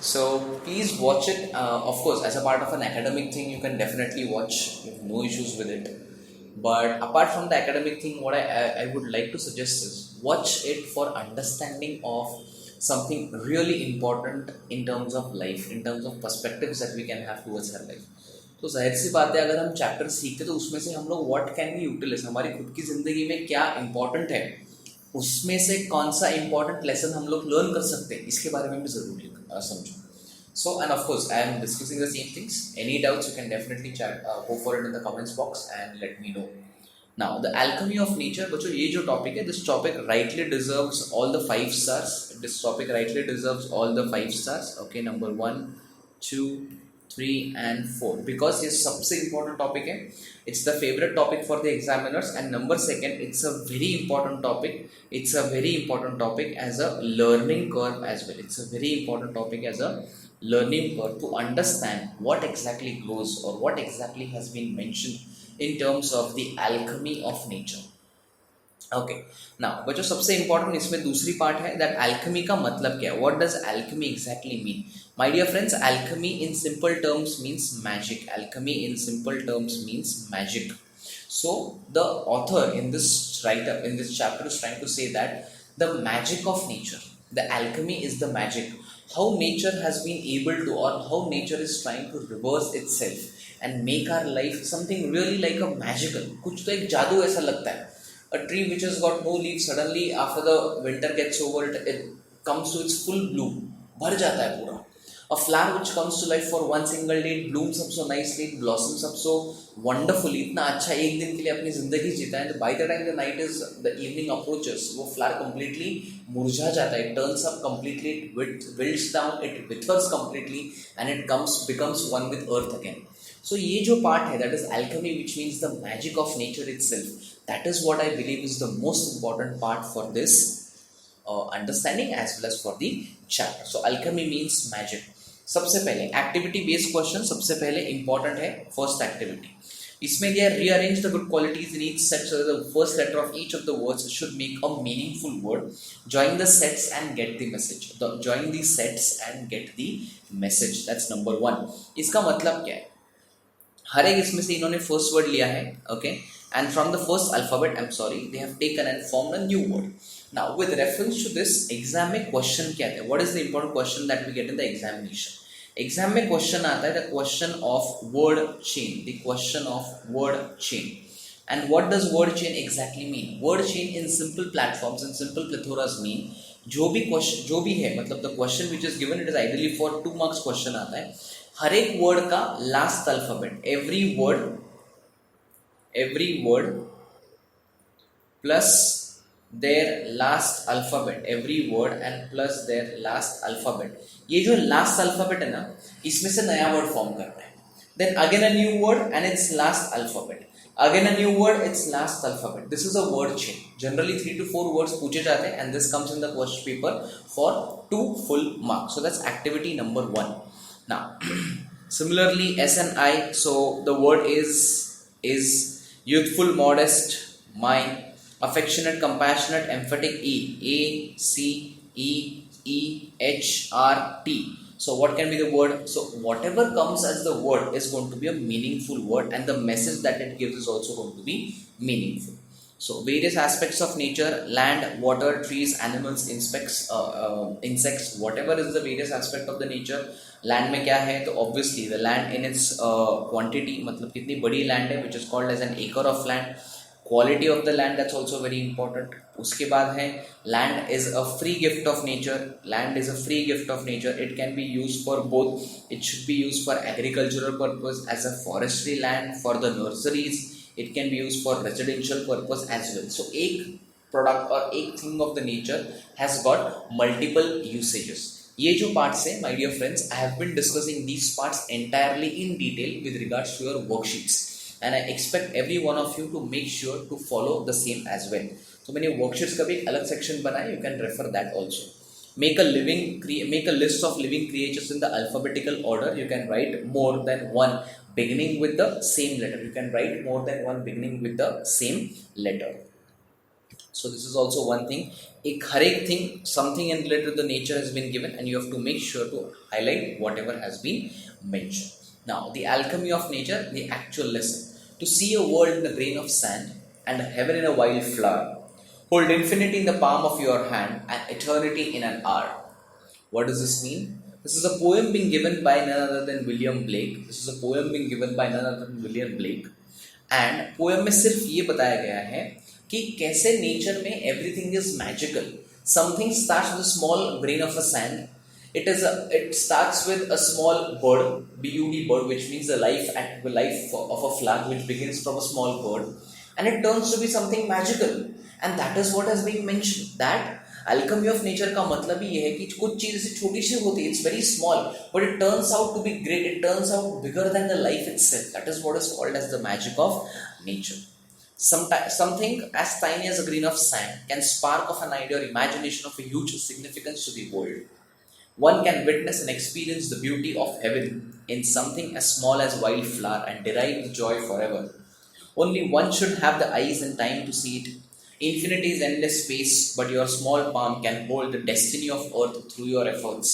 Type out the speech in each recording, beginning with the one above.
So please watch it. Of course, as a part of an academic thing, you can definitely watch. You have no issues with it. But apart from the academic thing, what I would like to suggest is watch it for understanding of something really important in terms of life, in terms of perspectives that we can have towards our life. तो जाहिर सी बात है, अगर हम chapter सीखते तो उसमें से हम लोग व्हाट कैन बी यूटिलाइज, हमारी खुद की ज़िंदगी में क्या इंपॉर्टेंट है, उसमें से कौन सा इंपॉर्टेंट लेसन हम लोग लर्न कर सकते हैं, इसके बारे में भी ज़रूरी समझो. So, and of course, I am discussing the same things. Any doubts, you can definitely chat, go for it in the comments box and let me know. Now, the alchemy of nature, बच्चों ये जो topic है, this topic rightly deserves all the 5 stars. This topic rightly deserves all the 5 stars. Okay, number 1, 2, 3 and 4. Because ये सबसे important topic है. It's the favorite topic for the examiners. And number 2, it's a very important topic. It's a very important topic as a learning curve as well. It's a very important topic as a learning curve to understand what exactly goes or what exactly has been mentioned in terms of the alchemy of nature. Okay, now बच्चों सबसे important इसमें दूसरी part है that alchemy का मतलब क्या है. What does alchemy exactly mean? My dear friends, alchemy in simple terms means magic. Alchemy in simple terms means magic. So the author in this chapter is trying to say that the magic of nature, the alchemy is the magic. How nature has been able to, or how nature is trying to reverse itself and make our life something really like a magical. कुछ तो एक जादू ऐसा लगता है. A tree which has got no leaves, suddenly after the winter gets over, it comes to its full bloom. भर जाता है पूरा. A flower which comes to life for one single day, it blooms up so nicely, it blossoms up so wonderfully. इतना अच्छा एक दिन के लिए अपनी जिंदगी जीता है. By the time the evening approaches, वो flower completely मुरझा जाता है. It turns up completely, it wilts down, it withers completely, and it becomes one with earth again. So ये जो part है, that is alchemy, which means the magic of nature itself. That is what I believe is the most important part for this understanding as well as for the chapter. So alchemy means magic. सबसे पहले activity based question सबसे पहले important है. First activity, इसमें दिया rearrange the good qualities in each set so that the first letter of each of the words should make a meaningful word. Join the sets and get the message. Join the sets and get the message. That's number 1. इसका मतलब क्या है, हर एक इसमें से इन्होंने first word लिया है. Okay, and from the first alphabet, I'm sorry, they have taken and formed a new word. Now with reference to this, exam में question क्या है, what is the important question that we get in the examination? Exam में question आता है the question of word chain, the question of word chain. And what does word chain exactly mean? Word chain in simple platforms and simple plethoras mean जो भी है, मतलब the question which is given, it is ideally for 2 marks question आता है. हर एक word का last alphabet, every word plus their last alphabet, every word and plus their last alphabet. ये जो last alphabet है ना, इसमें से नया word form करना है. Then again a new word and its last alphabet. Again a new word, its last alphabet. This is a word chain. Generally 3 to 4 words पूछे जाते हैं and this comes in the question paper for 2 full marks. So that's activity number 1. Now similarly S and I. So the word is youthful, modest, mind, affectionate, compassionate, emphatic, E-A-C-E-E-H-R-T. So what can be the word? So whatever comes as the word is going to be a meaningful word, and the message that it gives is also going to be meaningful. So various aspects of nature: land, water, trees, animals, insects, whatever is the various aspect of the nature. Land में क्या है, तो obviously the land in its quantity, मतलब कितनी बड़ी land है, which is called as an acre of land. Quality of the land, that's also very important. उसके बाद है land is a free gift of nature. Land is a free gift of nature. It can be use for both. It should be use for agricultural purpose as a forestry land, for the nurseries. It can be use for residential purpose as well. सो एक product और एक thing of the nature has got multiple usages. ये जो parts है, my dear friends, I have been discussing these parts entirely in detail with regards to your worksheets, and I expect every one of you to make sure to follow the same as well. तो मैंने worksheets का भी एक अलग section बनाया, you can refer that also. make a list of living creatures in the alphabetical order. You can write more than one beginning with the same letter. You can write more than one beginning with the same letter. So this is also one thing. एक हर एक thing, something in related to the nature has been given, and you have to make sure to highlight whatever has been mentioned. Now, the alchemy of nature, the actual lesson. To see a world in a grain of sand and a heaven in a wild flower. Hold infinity in the palm of your hand and eternity in an hour. What does this mean? This is a poem being given by none other than William Blake. This is a poem being given by none other than William Blake. And poem में सिर्फ ये बताया गया है कि कैसे nature में everything is magical. Something starts with small grain of a sand. It starts with a small bird, bud bird, which means the life of a flower, which begins from a small bird, and it turns to be something magical. And that is what has been mentioned, that Alchemy of nature का मतलब ही ये है कि कुछ चीज ऐसी छोटी सी होती है, it's very small, but it turns out to be great, it turns out bigger than the life itself. That is what is called as the magic of nature. Something as tiny as a grain of sand can spark off an idea or imagination of a huge significance to the world. One can witness and experience the beauty of heaven in something as small as wild flower and derive the joy forever. Only one should have the eyes and time to see it. Infinity is endless space, but your small palm can hold the destiny of earth through your efforts.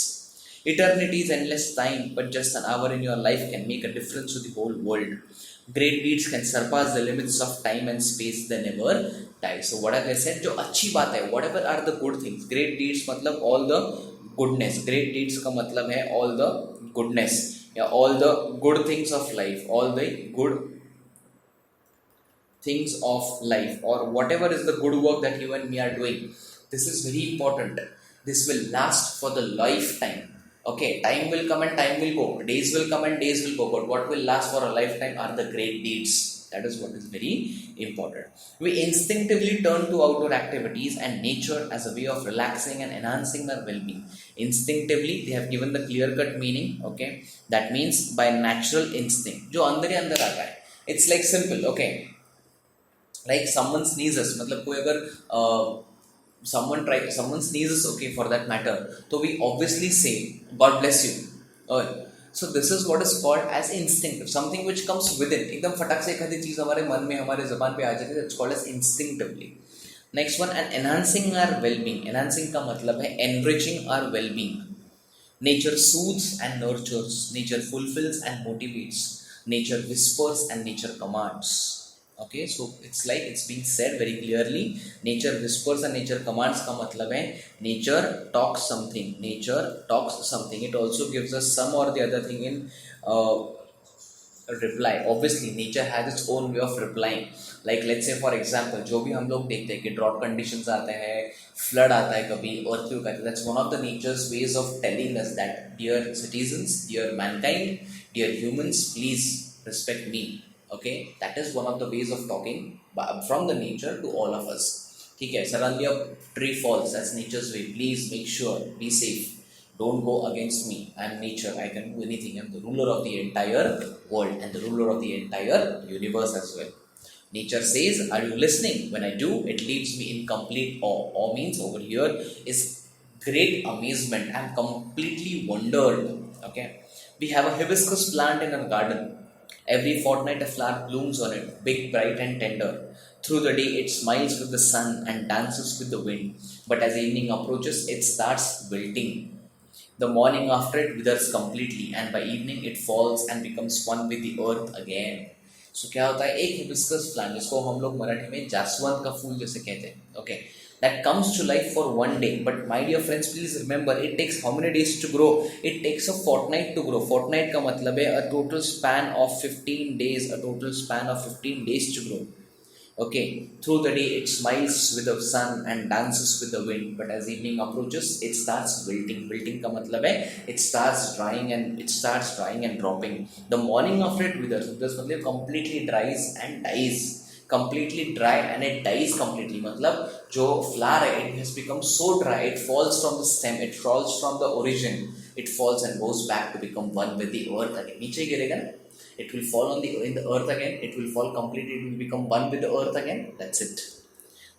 Eternity is endless time, but just an hour in your life can make a difference to the whole world. Great deeds can surpass the limits of time and space, they never die. So what I said, जो अच्छी बात है, whatever are the good things. Great deeds मतलब all the goodness. Great deeds का मतलब है all the goodness, या all the good things of life, all the good things of life, or whatever is the good work that you and me are doing. This is very important. This will last for the lifetime. Okay, time will come and time will go, days will come and days will go, but what will last for a lifetime are the great deeds. That is what is very important. We instinctively turn to outdoor activities and nature as a way of relaxing and enhancing our well-being. Instinctively, they have given the clear-cut meaning. Okay, that means by natural instinct, जो अंदर ही अंदर आता है. It's like simple. Okay, like someone sneezes, मतलब कोई अगर someone sneezes, okay, for that matter, so we obviously say God bless you. So this is what is called as instinctive, something which comes within, एकदम फटाक से एक चीज हमारे मन में, हमारे जबान पे आ जाती है. It's called as instinctively. Next one, and enhancing our well-being. Enhancing का मतलब है enriching our well-being. Nature soothes and nurtures. Nature fulfills and motivates. Nature whispers and nature commands. Okay, so it's like it's being said very clearly. Nature whispers and nature commands का मतलब है nature talks something. Nature talks something. It also gives us some or the other thing in reply. Obviously, nature has its own way of replying. Like let's say for example, जो भी हम लोग देखते हैं कि drought conditions आते हैं, flood आता है कभी, earthquake आता है. That's one of the nature's ways of telling us that, dear citizens, dear mankind, dear humans, please respect me. Okay, that is one of the ways of talking from the nature to all of us. ठीक है, suddenly a tree falls, that's nature's way. Please make sure, be safe, don't go against me. I am nature, I can do anything. I am the ruler of the entire world and the ruler of the entire universe as well. Nature says, are you listening? When I do, it leaves me in complete awe. Awe means over here is great amazement. I am completely wondered. Okay, we have a hibiscus plant in our garden. Every fortnight a flower blooms on it, big, bright and tender. Through the day it smiles with the sun and dances with the wind, but as evening approaches it starts wilting. The morning after it withers completely, and by evening it falls and becomes one with the earth again. So क्या होता है, एक hibiscus plant, जिसको हम लोग मराठी में जासवंत का फूल जैसे कहते हैं, okay, that comes to life for one day. But my dear friends, please remember, it takes how many days to grow? It takes a fortnight to grow. Fortnight का मतलब है a total span of 15 days, a total span of 15 days to grow. Okay, through the day it smiles with the sun and dances with the wind, but as evening approaches it starts wilting. Wilting का मतलब है it starts drying and dropping. The morning after it withers मतलब completely dries and dies. Completely dry and it dies completely. मतलब जो flower है, it has become so dry, it falls from the stem, it falls from the origin, it falls and goes back to become one with the earth again. नीचे गिरेगा ना, it will fall in the earth again, it will fall completely, it will become one with the earth again. That's it.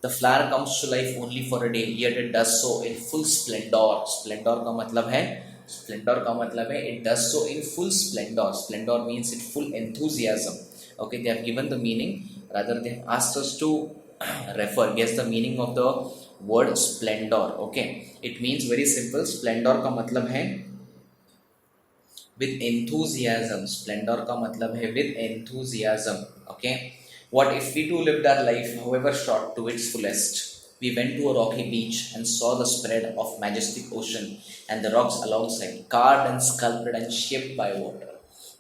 The flower comes to life only for a day, yet it does so in full splendor. Splendor का मतलब है it does so in full splendor. Splendor means it full enthusiasm. Okay, they have given the meaning. Rather, they have asked us to refer, guess the meaning of the word splendor. Okay, it means very simple, splendor का मतलब है with enthusiasm. Splendor का मतलब है with enthusiasm. Okay, what if we too lived our life, however short, to its fullest? We went to a rocky beach and saw the spread of majestic ocean and the rocks alongside, carved and sculpted and shaped by water.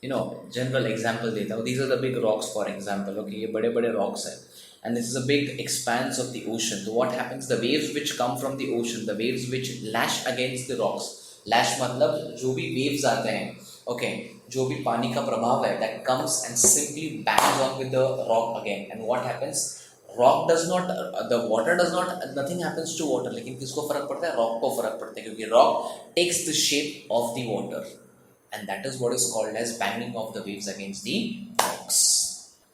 You know, general example देता हूँ. These are the big rocks, for example. Okay, ये बड़े बड़े rocks हैं, and this is a big expanse of the ocean. So what happens? The waves which come from the ocean, the waves which lash against the rocks. Lash मतलब जो भी waves आते हैं, okay, जो भी पानी का प्रभाव है, that comes and simply bangs on with the rock again. And what happens? Rock does not, the water does not, nothing happens to water. लेकिन किसको फर्क पड़ता है? Rock को फर्क पड़ता है, क्योंकि rock takes the shape of the water, and that is what is called as banging of the waves against the rocks.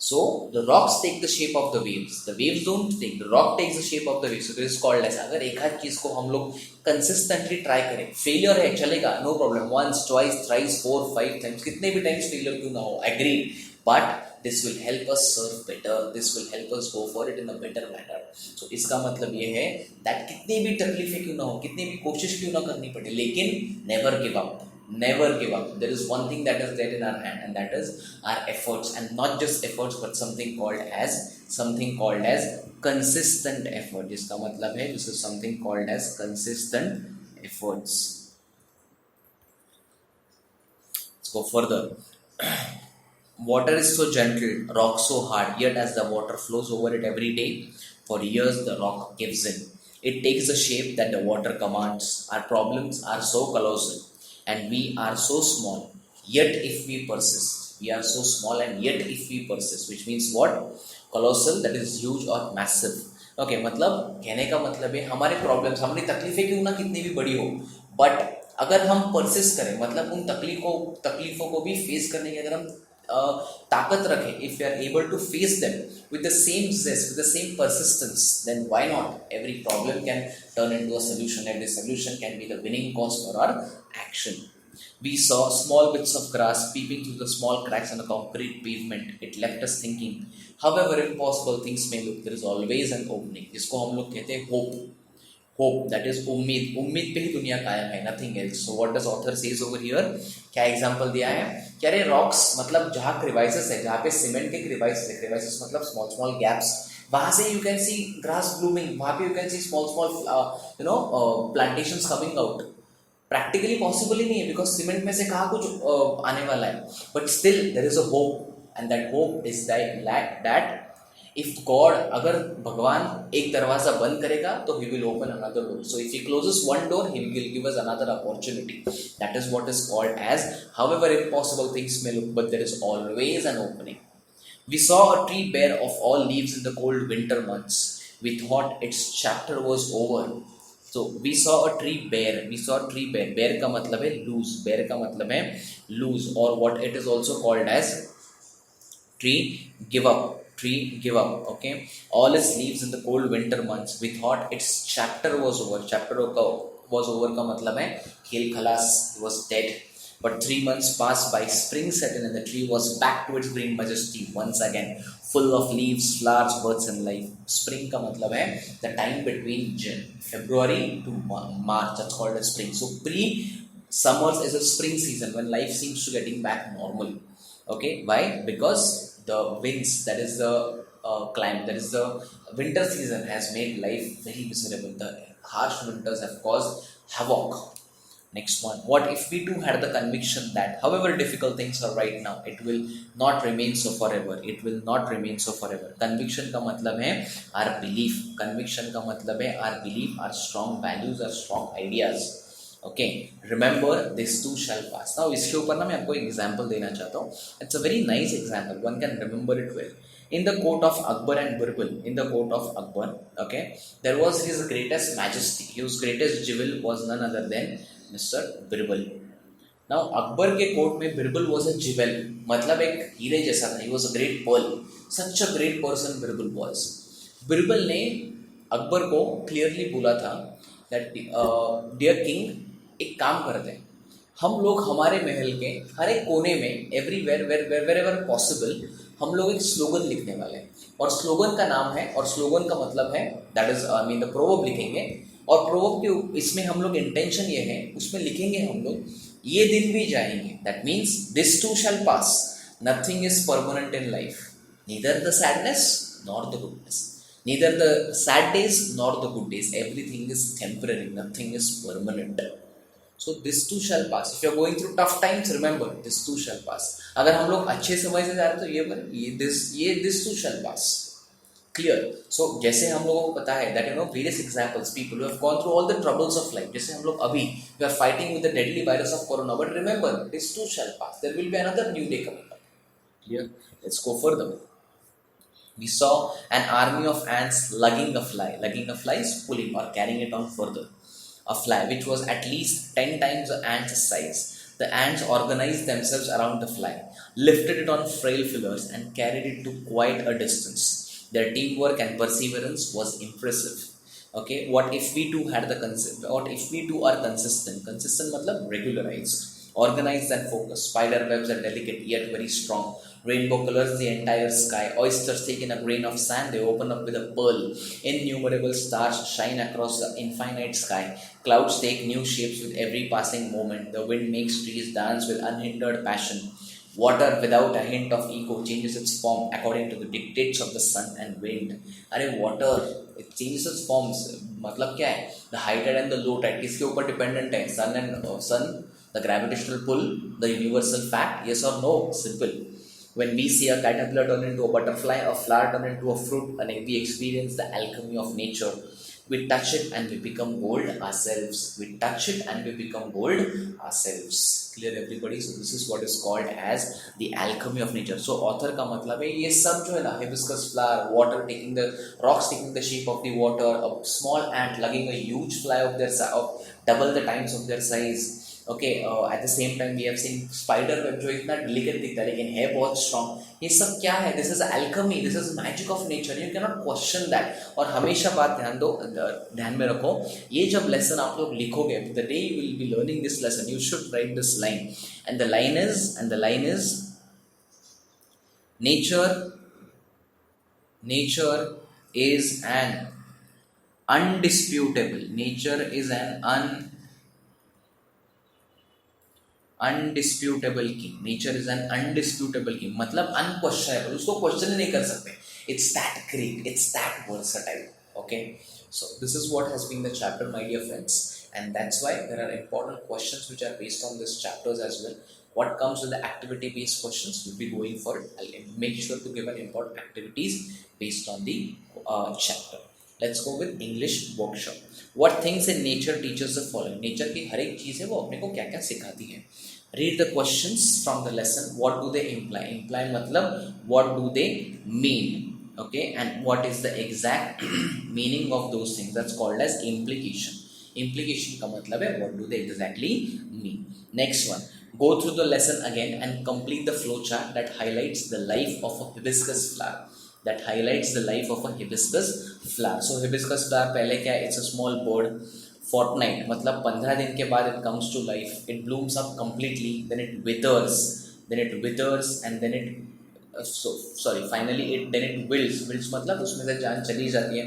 So the rocks take the shape of the waves don't take, the rock takes the shape of the waves. So this is called as, अगर एक आध चीज को हम लोग consistently try करें, failure है चलेगा, no problem, once, twice, thrice, 4, 5 times, कितने भी times failure क्यों ना हो, agree, but this will help us serve better, this will help us go for it in a better manner. So इसका मतलब ये है that कितनी भी तकलीफें क्यों ना हो, कितनी भी कोशिश क्यों ना करनी पड़े, लेकिन never give up. Never give up. There is one thing that is there in our hand, and that is our efforts, and not just efforts, but something called as consistent effort. जिसका मतलब है, this is something called as consistent efforts. Let's go further. Water is so gentle, rock so hard, yet as the water flows over it every day, for years the rock gives in. It takes the shape that the water commands. Our problems are so colossal, and we are so small, yet if we persist. We are so small, and yet if we persist, which means what? Colossal, that is huge or massive. Okay, मतलब कहने का मतलब है हमारे problems, हमारी तकलीफें क्यों ना कितनी भी बड़ी हो, बट अगर हम परसिस्ट करें, मतलब उन तकलीफों को भी फेस करने की अगर हम ताकत रखें, if we are able to face them with the same zest, with the same persistence, then why not? Every problem can turn into a solution. Every solution can be the winning cause for our action. We saw small bits of grass peeping through the small cracks in the concrete pavement. It left us thinking, however impossible things may look, there is always an opening. इसको हम लोग कहते हैं hope. Hope, that is उम्मीद. उम्मीद पे ही दुनिया कायम है, nothing else. So what does author says over here? क्या एग्जाम्पल दिया है? क्या रे रॉक्स मतलब जहाँ क्रिवाइसेस है, जहाँ पे सीमेंट के क्रिवाइसेस है, क्रिवाइसेस मतलब स्मॉल स्मॉल गैप्स, वहाँ से you can see grass blooming, वहाँ पे you can see small small plantations coming out. Practically possible ही नहीं है, बिकॉज सीमेंट में से कहाँ कुछ आने वाला है, but still there is a hope, and that hope is that if God, अगर भगवान एक दरवाजा बंद करेगा तो he will open another door. So if he closes one door, he will give us another opportunity. That is what is called as, however impossible things may look, but there is always an opening. We saw a tree bare of all leaves in the cold winter months. We thought its chapter was over. So we saw a tree bare. We saw a tree bare. Bare का मतलब है loose. Bare का मतलब है loose, or what it is also called as tree give up. Tree give up. Okay, all its leaves in the cold winter months. We thought its chapter was over. Chapter was over का मतलब है खेल खलास, was dead. But 3 months passed by. Spring set in, and the tree was back to its green majesty once again, full of leaves, flowers, birds, and life. Spring का मतलब है the time between February to March. That's called as spring. So pre-summers is a spring season when life seems to getting back normal. Okay, why? Because the winds, that is the climate, that is the winter season has made life very miserable. The harsh winters have caused havoc. Next one, what if we too had the conviction that however difficult things are right now, it will not remain so forever. It will not remain so forever. Conviction का मतलब है our belief. Conviction का मतलब है our belief, our strong values, our strong ideas. Okay, remember this to shell pass. Now इसके ऊपर ना मैं आपको एक एग्जांपल देना चाहता हूँ. It's a very nice example, one can remember it well. In the court of Akbar and Birbal, in the court of Akbar, okay, there was his greatest majesty. His greatest jewel was none other than Mr. Birbal. Now Akbar के court में Birbal was a jewel, मतलब एक हीरे जैसा था. He was a great pearl. Such a great person Birbal was. Birbal ने अकबर को clearly बोला था that dear king, एक काम करते हैं, हम लोग हमारे महल के हर एक कोने में, everywhere where wherever possible, हम लोग एक स्लोगन लिखने वाले हैं, और स्लोगन का नाम है, और स्लोगन का मतलब है that is I mean the proverb लिखेंगे, और प्रोवर्ब के इसमें हम लोग इंटेंशन ये है, उसमें लिखेंगे हम लोग ये दिन भी जाएंगे, that means this to shell pass, nothing is permanent in life, neither the sadness nor the goodness, neither the sad days nor the good days, everything is temporary, nothing is permanent. So this too shall pass. If you are going through tough times, remember this too shall pass. अगर हम लोग अच्छे समय से जा रहे हैं तो ये this too shall pass. Clear. So जैसे हम लोगों को पता है that various examples, people who have gone through all the troubles of life, जैसे हम लोग अभी we are fighting with the deadly virus of corona, but remember this too shall pass. There will be another new day coming up. Clear. Let's go further. We saw an army of ants lugging a fly. Lugging a fly is pulling or carrying it on further. A fly which was at least 10 times the ant's size. The ants organized themselves around the fly, lifted it on frail feelers and carried it to quite a distance. Their teamwork and perseverance was impressive. Okay, what if we too had the what if we too are consistent? Consistent matlab regularized, organized and focused. Spider webs are delicate yet very strong. Rainbow colors the entire sky. Oysters take in a grain of sand, they open up with a pearl. Innumerable stars shine across the infinite sky. Clouds take new shapes with every passing moment. The wind makes trees dance with unhindered passion. Water without a hint of ego changes its form according to the dictates of the sun and wind. अरे water it changes its forms, मतलब क्या है? The high tide and the low tide किसके ऊपर dependent है? Sun, the gravitational pull, the universal fact, yes or no? Simple. When we see a caterpillar turn into a butterfly, a flower turn into a fruit, and we experience the alchemy of nature, we touch it and we become gold ourselves. We touch it and we become gold ourselves. Clear everybody? So this is what is called as the alchemy of nature. So author का मतलब है ये सब जो है ना, hibiscus flower, water taking the rocks taking the shape of the water, a small ant lugging a huge fly of their of double the times of their size. Okay, at the same time we have seen spider web जो इतना delicate दिखता है लेकिन है बहुत strong. ये सब क्या है? This is alchemy, this is magic of nature. You cannot question that. और हमेशा बात ध्यान में रखो, ये जब lesson आप लोग लिखोगे, the day you will be learning this lesson, you should write this line. And the line is nature is an undisputable. Nature is an undisputable king. Nature is an undisputable king. मतलब unquestionable, उसको question ही नहीं कर सकते. It's that great, it's that versatile. Okay, so this is what has been the chapter, my dear friends, and that's why there are important questions which are based on this chapters as well. What comes with the activity based questions, we'll be going for it. I'll make sure to give an important activities based on the chapter. Let's go with English workshop. What things in nature teaches the following? Nature की हर एक चीज़ है वो अपने को क्या क्या सिखाती है. Read the questions from the lesson. What do they imply? Imply मतलब what do they mean? Okay, and what is the exact meaning of those things? That's called as implication. Implication का मतलब है what do they exactly mean. Next one. Go through the lesson again and complete the flow chart that highlights the life of a hibiscus flower. That highlights the life of a hibiscus flower. So hibiscus flower पहले क्या है? It's a small bird. Fortnight मतलब 15 दिन के बाद it comes to life. It blooms up completely. Then it withers. And then it finally it wilts. Wilts मतलब उसमें से जान चली जाती है.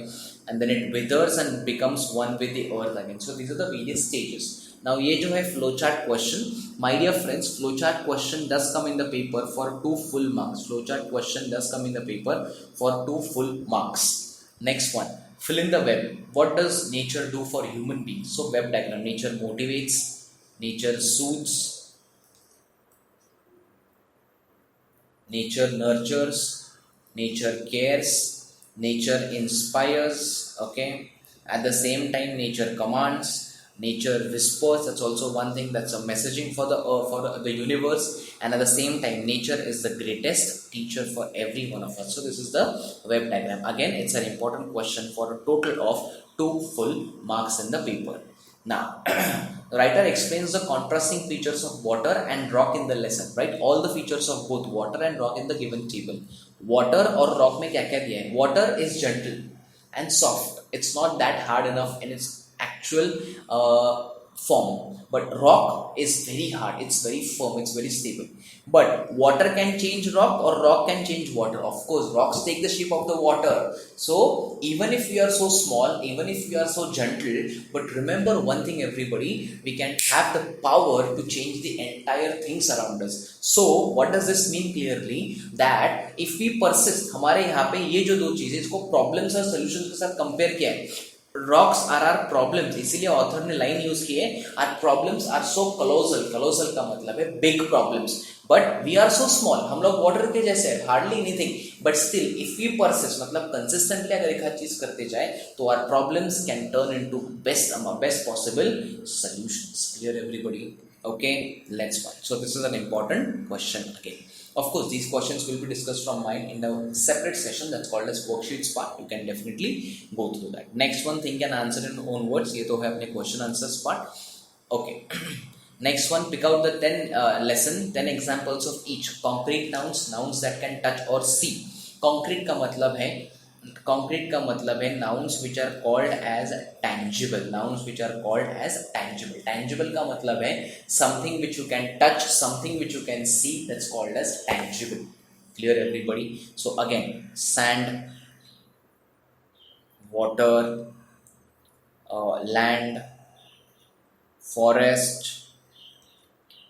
And then it withers and becomes one with the earth again. So these are the various stages. Now ये जो है flowchart question, my dear friends, flowchart question does come in the paper for 2 full marks. Flowchart question does come in the paper for 2 full marks. Next one, fill in the web. What does nature do for human beings? So web diagram, nature motivates, nature soothes, nature nurtures, nature cares, nature inspires, okay. At the same time, nature commands, nature whispers. That's also one thing, that's a messaging for the universe. And at the same time, nature is the greatest teacher for every one of us. So this is the web diagram. Again, it's an important question for a total of 2 full marks in the paper. Now the writer explains the contrasting features of water and rock in the lesson. Right, all the features of both water and rock in the given table. Water और rock में क्या क्या दिया है? Water is gentle and soft. It's not that hard enough in its actual form, but rock is very hard, it's very firm, it's very stable. But water can change rock, or rock can change water. Of course, rocks take the shape of the water. So even if we are so small, even if we are so gentle, but remember one thing everybody, we can have the power to change the entire things around us. So what does this mean clearly? That if we persist, हमारे यहाँ पे ये जो दो चीजें, इसको problems और solutions के साथ कंपेयर किया है, रॉक्स आर आर प्रॉब्लम्स, इसीलिए ऑथर ने लाइन यूज की है, our problems are so colossal, colossal का मतलब है big problems, but we are so small, हम लोग वाटर के जैसे है, hardly anything, but still if we persist, मतलब कंसिस्टेंटली अगर एक हर चीज करते जाए, तो our problems can turn into best possible solutions. Clear everybody? Okay, let's find. So this is an important question again. Of course, these questions will be discussed from mine in a separate session that's called as worksheets part. You can definitely go through that. Next one, think and answer in own words. ये तो है अपने question answers part. Okay. Next one, pick out the 10 examples of each. Concrete nouns, nouns that can touch or see. Concrete का मतलब है nouns which are called as tangible. Nouns which are called as tangible. Tangible का मतलब है something which you can touch, something which you can see, that's called as tangible. Clear everybody? So again, sand, water, land, forest,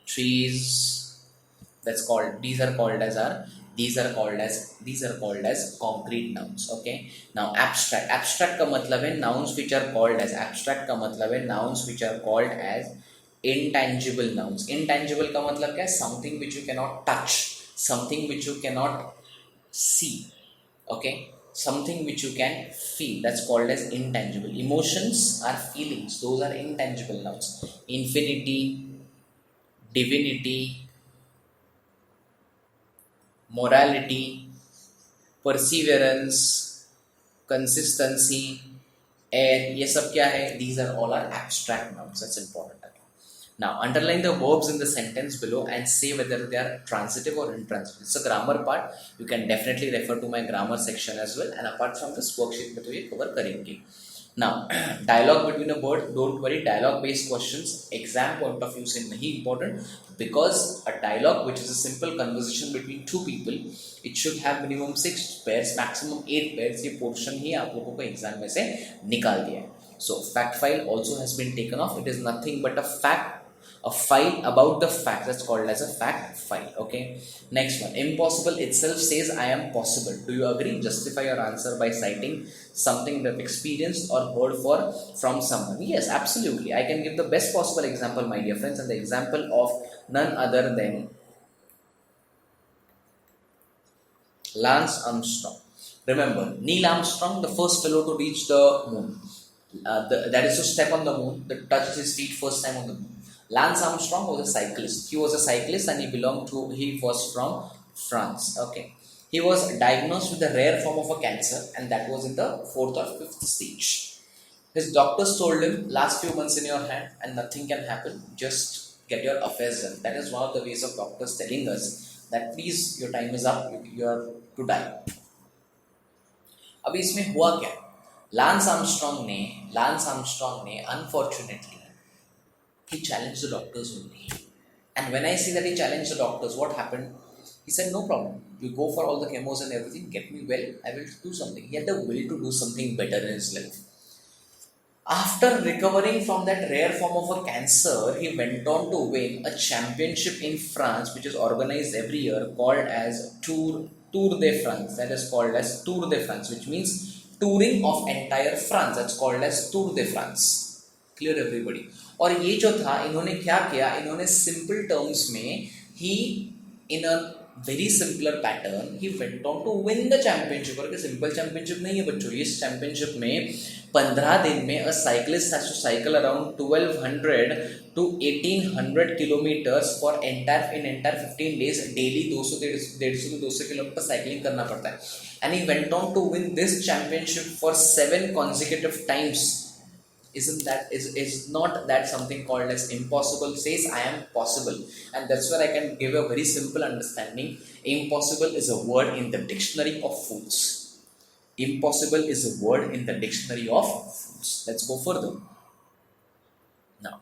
trees, these are called as concrete nouns. Okay, now abstract का मतलब है nouns which are called as intangible nouns. Intangible का मतलब क्या है? Something which you cannot touch, something which you cannot see. Okay, something which you can feel, that's called as intangible. Emotions are feelings, those are intangible nouns. Infinity, divinity, morality, perseverance, consistency, air, ये सब क्या है? These are all are abstract nouns. That's important. Now underline the verbs in the sentence below and say whether they are transitive or intransitive. It's a grammar part. You can definitely refer to my grammar section as well. And apart from this worksheet में तो ये cover करेंगे. Now dialogue between a word, don't worry, dialogue based questions exam point of view से नहीं important, because a dialogue which is a simple conversation between two people, it should have minimum 6 pairs, maximum 8 pairs. ये portion ही आप लोगों को exam में से निकाल दिया है. So fact file also has been taken off. It is nothing but a file about the fact, that's called as a fact file. Okay, next one, impossible itself says I am possible. Do you agree? Justify your answer by citing something that experienced or heard from someone. Yes, absolutely, I can give the best possible example, my dear friends, and the example of none other than Lance Armstrong. Remember, Neil Armstrong, the first fellow to reach the moon, that is to step on the moon, that touched his feet first time on the moon. Lance Armstrong was a cyclist. He was a cyclist and he was from France. Okay. He was diagnosed with a rare form of a cancer, and that was in the 4th or 5th stage. His doctors told him, last few months in your hand and nothing can happen. Just get your affairs done. That is one of the ways of doctors telling us that please, your time is up, you are to die. अब इसमें हुआ क्या? Lance Armstrong ने unfortunately he challenged the doctors only. And when I say that he challenged the doctors, what happened? He said, no problem. You go for all the chemos and everything, get me well, I will do something. He had the will to do something better in his life. After recovering from that rare form of a cancer, he went on to win a championship in France, which is organized every year, called as Tour de France. That is called as Tour de France, which means touring of entire France. That's called as Tour de France. Clear everybody? और ये जो था, इन्होंने क्या किया? इन्होंने simple terms में ही in a very simpler pattern ही went on to win the championship. और सिंपल चैंपियनशिप नहीं है बच्चों, इस चैंपियनशिप में 15 दिन में a cyclist has to cycle around 1200 to 1800 kilometres for entire 15 days. Daily 150 to 200 kilometre cycling करना पड़ता है. And he went on to win this championship for 7 consecutive times. Is not that something called as impossible says I am possible? And that's where I can give a very simple understanding. Impossible is a word in the dictionary of fools. Impossible is a word in the dictionary of fools. Let's go further. Now,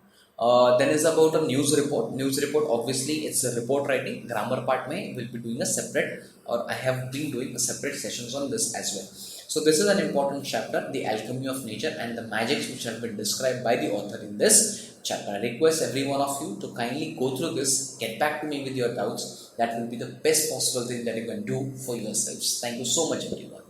Then is about a news report. News report, obviously, it's a report writing. Grammar part may will be doing a separate, or I have been doing a separate sessions on this as well. So this is an important chapter, the alchemy of nature and the magics which have been described by the author in this chapter. I request every one of you to kindly go through this, get back to me with your doubts. That will be the best possible thing that you can do for yourselves. Thank you so much, everyone.